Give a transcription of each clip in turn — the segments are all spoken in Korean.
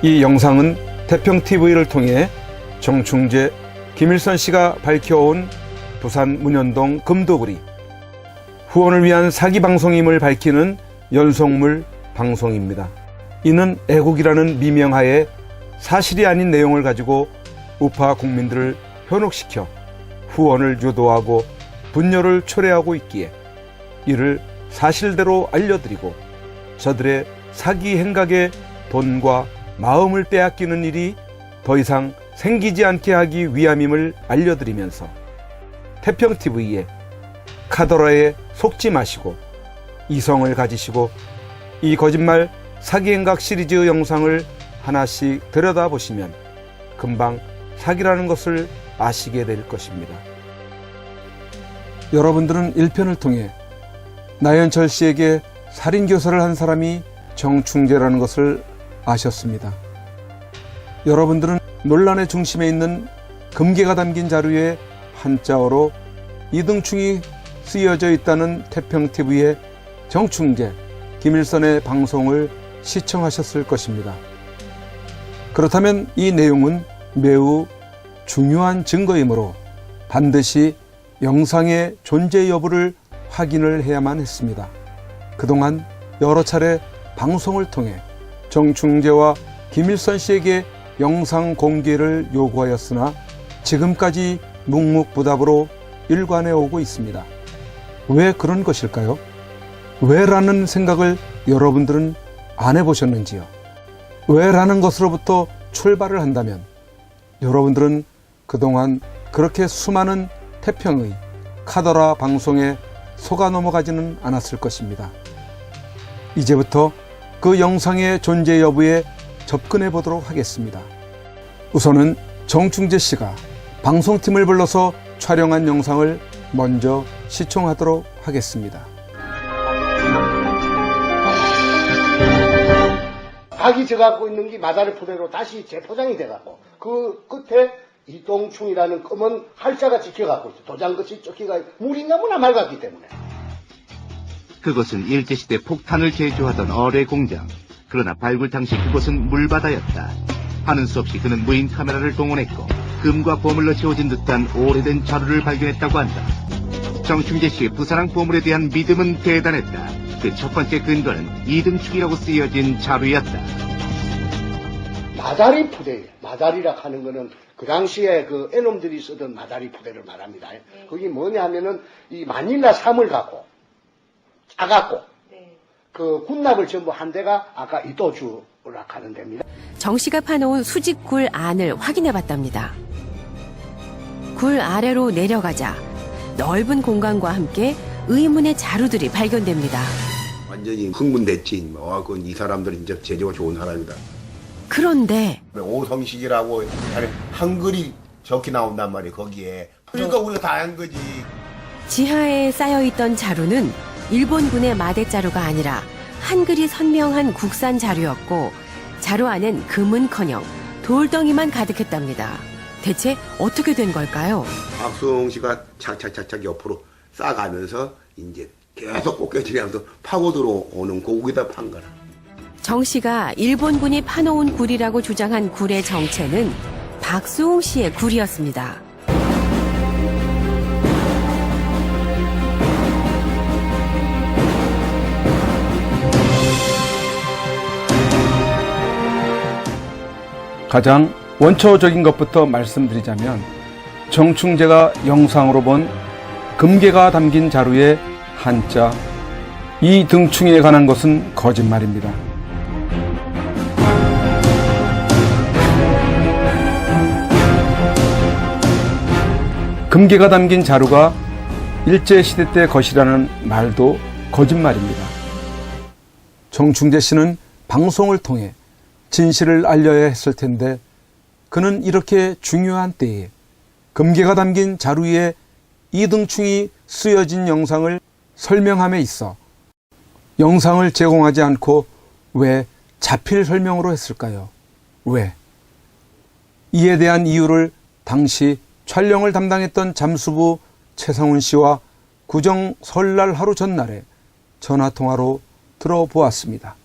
이 영상은 태평TV를 통해 정충재, 김일선 씨가 밝혀온 부산 문현동 금도구리 후원을 위한 사기 방송임을 밝히는 연속물 방송입니다. 이는 애국이라는 미명하에 사실이 아닌 내용을 가지고 우파 국민들을 현혹시켜 후원을 유도하고 분열을 초래하고 있기에 이를 사실대로 알려드리고 저들의 사기 행각에 돈과 마음을 빼앗기는 일이 더 이상 생기지 않게 하기 위함임을 알려드리면서 태평TV에 카더라에 속지 마시고 이성을 가지시고 이 거짓말 사기행각 시리즈 영상을 하나씩 들여다보시면 금방 사기라는 것을 아시게 될 것입니다. 여러분들은 1편을 통해 나연철 씨에게 살인교사를 한 사람이 정충재라는 것을 아셨습니다. 여러분들은 논란의 중심에 있는 금괴가 담긴 자료에 한자어로 이등충이 쓰여져 있다는 태평TV의 정충재, 김일선의 방송을 시청하셨을 것입니다. 그렇다면 이 내용은 매우 중요한 증거이므로 반드시 영상의 존재 여부를 확인을 해야만 했습니다. 그동안 여러 차례 방송을 통해 정충재와 김일선 씨에게 영상 공개를 요구하였으나 지금까지 묵묵부답으로 일관해 오고 있습니다. 왜 그런 것일까요? 왜라는 생각을 여러분들은 안 해보셨는지요? 왜라는 것으로부터 출발을 한다면 여러분들은 그동안 그렇게 수많은 태평의 카더라 방송에 속아 넘어가지는 않았을 것입니다. 이제부터 그 영상의 존재 여부에 접근해 보도록 하겠습니다. 우선은 정충재 씨가 방송팀을 불러서 촬영한 영상을 먼저 시청하도록 하겠습니다. 각이 져갖고 있는 게 마다리 포대로 다시 재포장이 돼갖고 그 끝에 이동충이라는 검은 활자가 찍혀갖고 있어. 도장끝이 쫓기가 물인가 뭐나 맑았기 때문에. 그것은 일제시대 폭탄을 제조하던 어뢰 공장. 그러나 발굴 당시 그곳은 물바다였다. 하는 수 없이 그는 무인 카메라를 동원했고 금과 보물로 채워진 듯한 오래된 자루를 발견했다고 한다. 정충재 씨의 부사랑 보물에 대한 믿음은 대단했다. 그 첫 번째 근거는 이등축이라고 쓰여진 자루였다. 마다리 푸대, 마다리라 하는 거는 그 당시에 그 애놈들이 쓰던 마다리 푸대를 말합니다. 그게 뭐냐 하면은 이 마닐라 삼을 갖고 짜갖고 그 군납을 전부 한 데가 아까 이도주라 하는 데입니다. 정 씨가 파놓은 수직 굴 안을 확인해 봤답니다. 굴 아래로 내려가자 넓은 공간과 함께 의문의 자루들이 발견됩니다. 완전히 흥분됐지. 이 사람들은 진짜 재주가 좋은 사람이다. 그런데 오성식이라고 한글이 적게 나온단 말이에요. 거기에. 그러니까 우리가 다 한 거지. 지하에 쌓여있던 자루는 일본군의 마대자루가 아니라 한글이 선명한 국산 자루였고 자루 안엔 금은커녕 돌덩이만 가득했답니다. 대체 어떻게 된 걸까요? 박수홍씨가 착착착착 옆으로 싸가면서 이제 계속 꽃게질하면서 파고 들어오는 고기다 판 거라. 정 씨가 일본군이 파놓은 굴이라고 주장한 굴의 정체는 박수홍 씨의 굴이었습니다. 가장 원초적인 것부터 말씀드리자면 정충재가 영상으로 본 금괴가 담긴 자루의 한자 이등충에 관한 것은 거짓말입니다. 금괴가 담긴 자루가 일제시대 때 것이라는 말도 거짓말입니다. 정충재 씨는 방송을 통해 진실을 알려야 했을 텐데 그는 이렇게 중요한 때에 금괴가 담긴 자루에 이등충이 쓰여진 영상을 설명함에 있어 영상을 제공하지 않고 왜 자필 설명으로 했을까요? 왜? 이에 대한 이유를 당시 촬영을 담당했던 잠수부 최성훈 씨와 구정 설날 하루 전날에 전화통화로 들어보았습니다.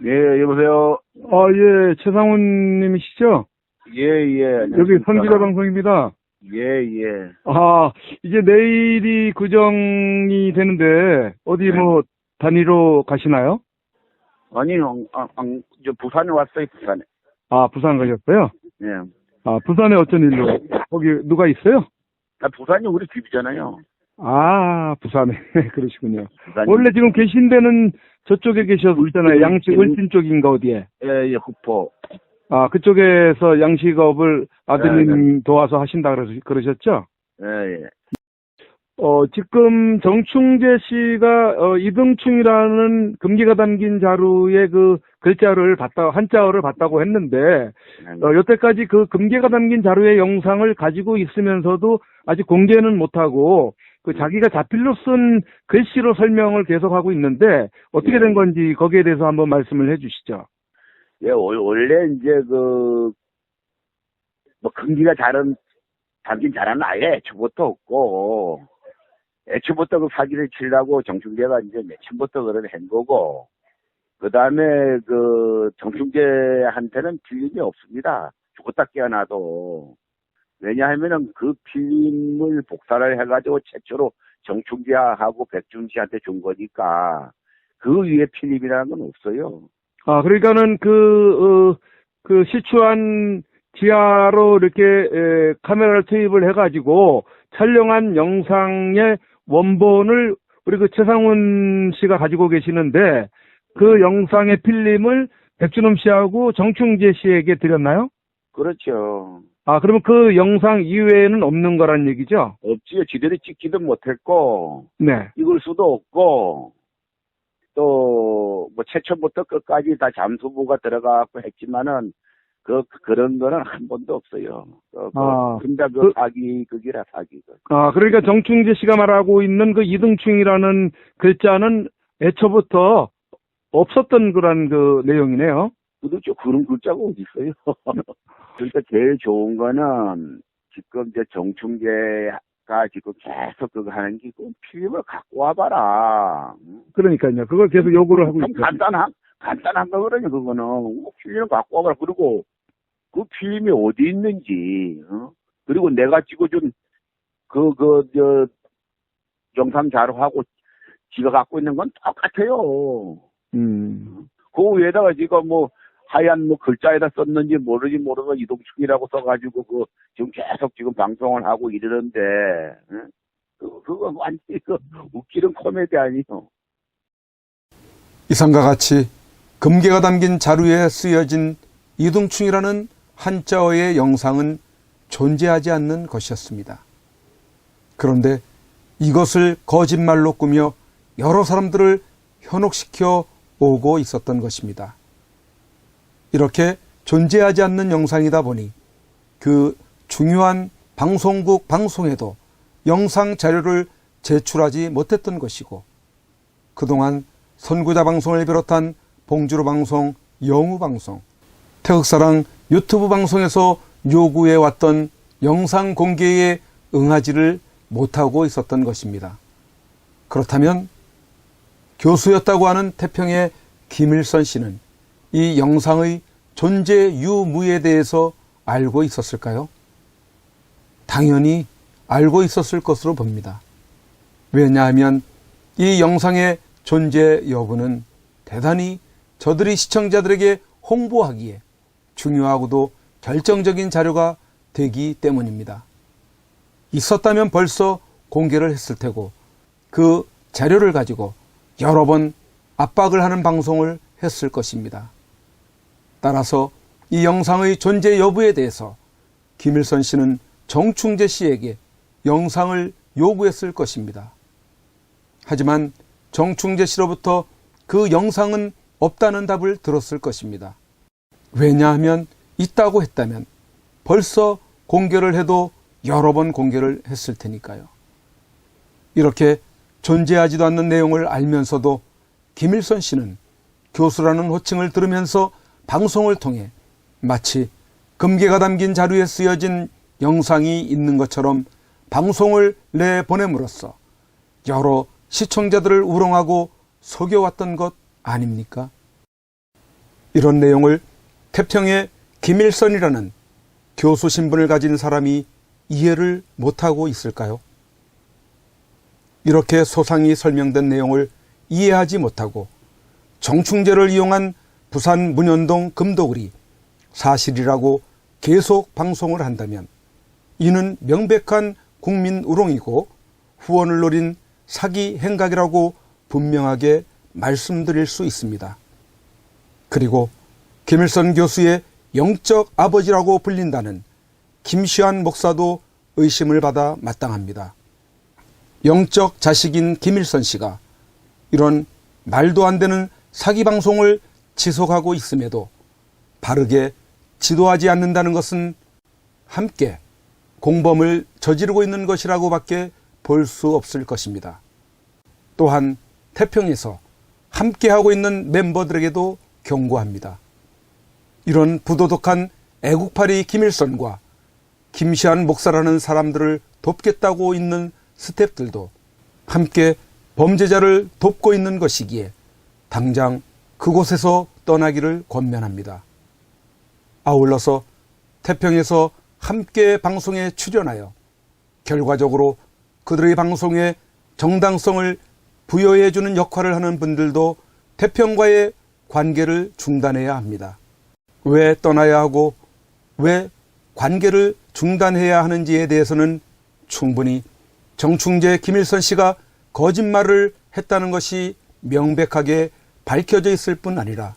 예, 여보세요? 예, 최상훈 님이시죠? 예, 예. 여기 선기자 방송입니다. 예, 예. 이제 내일이 구정이 되는데, 어디 뭐, 다니러 가시나요? 아니, 저 부산에 왔어요, 부산에. 부산 가셨어요? 예. 부산에 어쩐 일로? 거기 누가 있어요? 부산이 우리 집이잖아요. 부산에. 그러시군요. 부산이. 원래 지금 계신 데는 저쪽에 계셨잖아요. 양식 을진 쪽인가 어디에? 예, 예, 후포. 그쪽에서 양식업을 아드님 도와서 하신다 그러셨죠? 예, 예. 지금 정충재 씨가 이등충이라는 금기가 담긴 자루에 그 글자를 한자어를 봤다고 했는데 여태까지 그 금기가 담긴 자루의 영상을 가지고 있으면서도 아직 공개는 못하고 그 자기가 자필로 쓴 글씨로 설명을 계속하고 있는데 어떻게 된 건지 거기에 대해서 한번 말씀을 해주시죠. 예, 원래 이제 금기가 담긴 자라는 아예 애초부터 없고, 애초부터 그 사기를 치려고 정충재가 이제 매침부터 그런 한 거고, 그 다음에 정충재한테는 필름이 없습니다. 죽었다 깨어나도. 왜냐하면은 그 필름을 복사를 해가지고 최초로 정충재하고 백준 씨한테 준 거니까, 그 위에 필름이라는 건 없어요. 그러니까는 시추한 지하로 이렇게 카메라를 투입을 해가지고 촬영한 영상의 원본을 우리 최상훈 씨가 가지고 계시는데 그 영상의 필름을 백준엄 씨하고 정충재 씨에게 드렸나요? 그렇죠. 그러면 그 영상 이외에는 없는 거란 얘기죠? 없지요. 지들이 찍지도 못했고, 네. 찍을 수도 없고, 또, 최초부터 끝까지 다 잠수부가 들어가고 했지만은, 그런 거는 한 번도 없어요. 근데 사기극이라 사기극. 그러니까 정충재 씨가 말하고 있는 그 이등충이라는 글자는 애초부터 없었던 그런 그 내용이네요. 그렇죠. 그런 글자가 어디 있어요. 그러니까 제일 좋은 거는, 지금 이제 정충재가 지금 계속 그거 하는 게, 그 필름을 갖고 와봐라. 그러니까요. 그걸 계속 요구를 하고 있죠. 간단한 거 그러냐, 그거는. 필름 갖고 와봐라. 그리고 그 필름이 어디 있는지, 그리고 내가 찍어준 영상 자료하고 지가 갖고 있는 건 똑같아요. 그 위에다가 지금 하얀 글자에다 썼는지 모르고 이동충이라고 써가지고 지금 계속 지금 방송을 하고 이러는데, 그거 완전히 웃기는 코미디 아니요. 이상과 같이 금괴가 담긴 자루에 쓰여진 이등충이라는 한자어의 영상은 존재하지 않는 것이었습니다. 그런데 이것을 거짓말로 꾸며 여러 사람들을 현혹시켜 오고 있었던 것입니다. 이렇게 존재하지 않는 영상이다 보니 그 중요한 방송국 방송에도 영상 자료를 제출하지 못했던 것이고 그동안 선구자 방송을 비롯한 봉주루 방송, 영우 방송, 태극사랑 유튜브 방송에서 요구해왔던 영상 공개에 응하지를 못하고 있었던 것입니다. 그렇다면 교수였다고 하는 태평의 김일선 씨는 이 영상의 존재 유무에 대해서 알고 있었을까요? 당연히 알고 있었을 것으로 봅니다. 왜냐하면 이 영상의 존재 여부는 대단히 저들이 시청자들에게 홍보하기에 중요하고도 결정적인 자료가 되기 때문입니다. 있었다면 벌써 공개를 했을 테고 그 자료를 가지고 여러 번 압박을 하는 방송을 했을 것입니다. 따라서 이 영상의 존재 여부에 대해서 김일선 씨는 정충재 씨에게 영상을 요구했을 것입니다. 하지만 정충재 씨로부터 그 영상은 없다는 답을 들었을 것입니다. 왜냐하면 있다고 했다면 벌써 공개를 해도 여러 번 공개를 했을 테니까요. 이렇게 존재하지도 않는 내용을 알면서도 김일선 씨는 교수라는 호칭을 들으면서 방송을 통해 마치 금괴가 담긴 자료에 쓰여진 영상이 있는 것처럼 방송을 내보냄으로써 여러 시청자들을 우롱하고 속여왔던 것 아닙니까? 이런 내용을 태평의 김일선이라는 교수 신분을 가진 사람이 이해를 못하고 있을까요? 이렇게 소상히 설명된 내용을 이해하지 못하고 정충제를 이용한 부산 문현동 금도굴이 사실이라고 계속 방송을 한다면 이는 명백한 국민 우롱이고 후원을 노린 사기 행각이라고 분명하게 말씀드릴 수 있습니다. 그리고 김일선 교수의 영적 아버지라고 불린다는 김시환 목사도 의심을 받아 마땅합니다. 영적 자식인 김일선 씨가 이런 말도 안 되는 사기 방송을 지속하고 있음에도 바르게 지도하지 않는다는 것은 함께 공범을 저지르고 있는 것이라고 밖에 볼 수 없을 것입니다. 또한 태평에서 함께하고 있는 멤버들에게도 경고합니다. 이런 부도덕한 애국파리 김일선과 김시환 목사라는 사람들을 돕겠다고 있는 스태프들도 함께 범죄자를 돕고 있는 것이기에 당장 그곳에서 떠나기를 권면합니다. 아울러서 태평에서 함께 방송에 출연하여 결과적으로 그들의 방송에 정당성을 부여해주는 역할을 하는 분들도 태평과의 관계를 중단해야 합니다. 왜 떠나야 하고 왜 관계를 중단해야 하는지에 대해서는 충분히 정충제 김일선 씨가 거짓말을 했다는 것이 명백하게 밝혀져 있을 뿐 아니라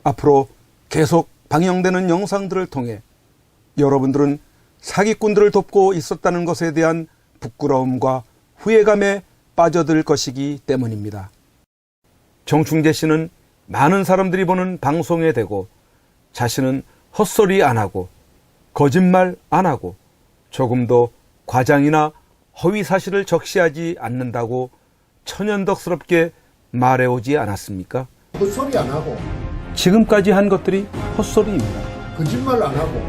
앞으로 계속 방영되는 영상들을 통해 여러분들은 사기꾼들을 돕고 있었다는 것에 대한 부끄러움과 후회감에 빠져들 것이기 때문입니다. 정충재 씨는 많은 사람들이 보는 방송에 대고 자신은 헛소리 안 하고 거짓말 안 하고 조금도 과장이나 허위 사실을 적시하지 않는다고 천연덕스럽게 말해오지 않았습니까? 헛소리 안 하고 지금까지 한 것들이 헛소리입니다. 거짓말 안 하고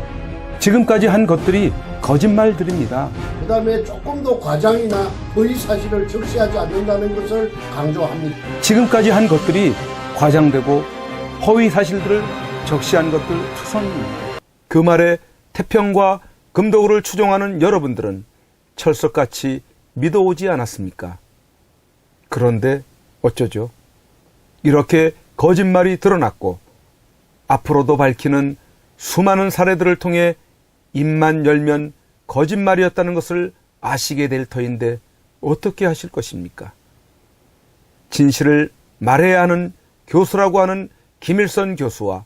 지금까지 한 것들이 거짓말들입니다. 그 다음에 조금도 과장이나 허위 사실을 적시하지 않는다는 것을 강조합니다. 지금까지 한 것들이 과장되고 허위 사실들을 적시한 것들 투성입니다. 그 말에 태평과 금도구를 추종하는 여러분들은 철석같이 믿어오지 않았습니까? 그런데 어쩌죠? 이렇게 거짓말이 드러났고 앞으로도 밝히는 수많은 사례들을 통해 입만 열면 거짓말이었다는 것을 아시게 될 터인데 어떻게 하실 것입니까? 진실을 말해야 하는 교수라고 하는 김일선 교수와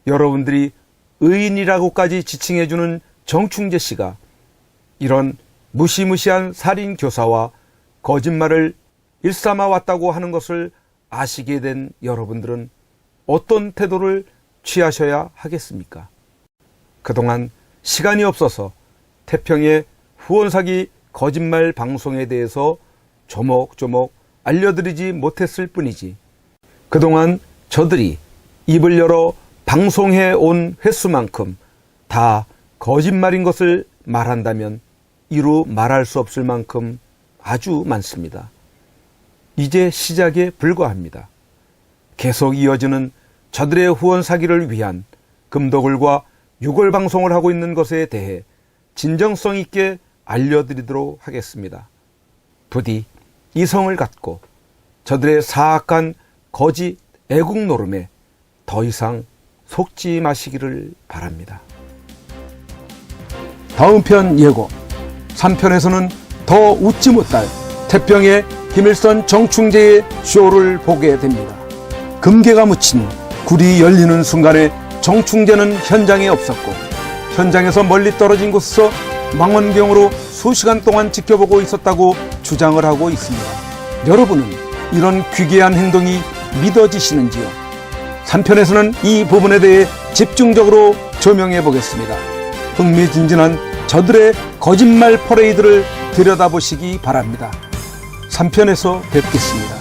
여러분들이 의인이라고까지 지칭해주는 정충재 씨가 이런 무시무시한 살인 교사와 거짓말을 일삼아 왔다고 하는 것을 아시게 된 여러분들은 어떤 태도를 취하셔야 하겠습니까? 그동안 시간이 없어서 태평의 후원사기 거짓말 방송에 대해서 조목조목 알려드리지 못했을 뿐이지 그동안 저들이 입을 열어 방송해 온 횟수만큼 다 거짓말인 것을 말한다면 이루 말할 수 없을 만큼 아주 많습니다. 이제 시작에 불과합니다. 계속 이어지는 저들의 후원 사기를 위한 금도굴과 유골 방송을 하고 있는 것에 대해 진정성 있게 알려드리도록 하겠습니다. 부디 이성을 갖고 저들의 사악한 거짓 애국 노름에 더 이상 속지 마시기를 바랍니다. 다음 편 예고 3편에서는 더 웃지 못할 태평의 김일선 정충재의 쇼를 보게 됩니다. 금괴가 묻힌 굴이 열리는 순간에 정충재는 현장에 없었고 현장에서 멀리 떨어진 곳에서 망원경으로 수시간 동안 지켜보고 있었다고 주장을 하고 있습니다. 여러분은 이런 귀괴한 행동이 믿어지시는지요? 3편에서는 이 부분에 대해 집중적으로 조명해 보겠습니다. 흥미진진한 저들의 거짓말 퍼레이드를 들여다보시기 바랍니다. 3편에서 뵙겠습니다.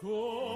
고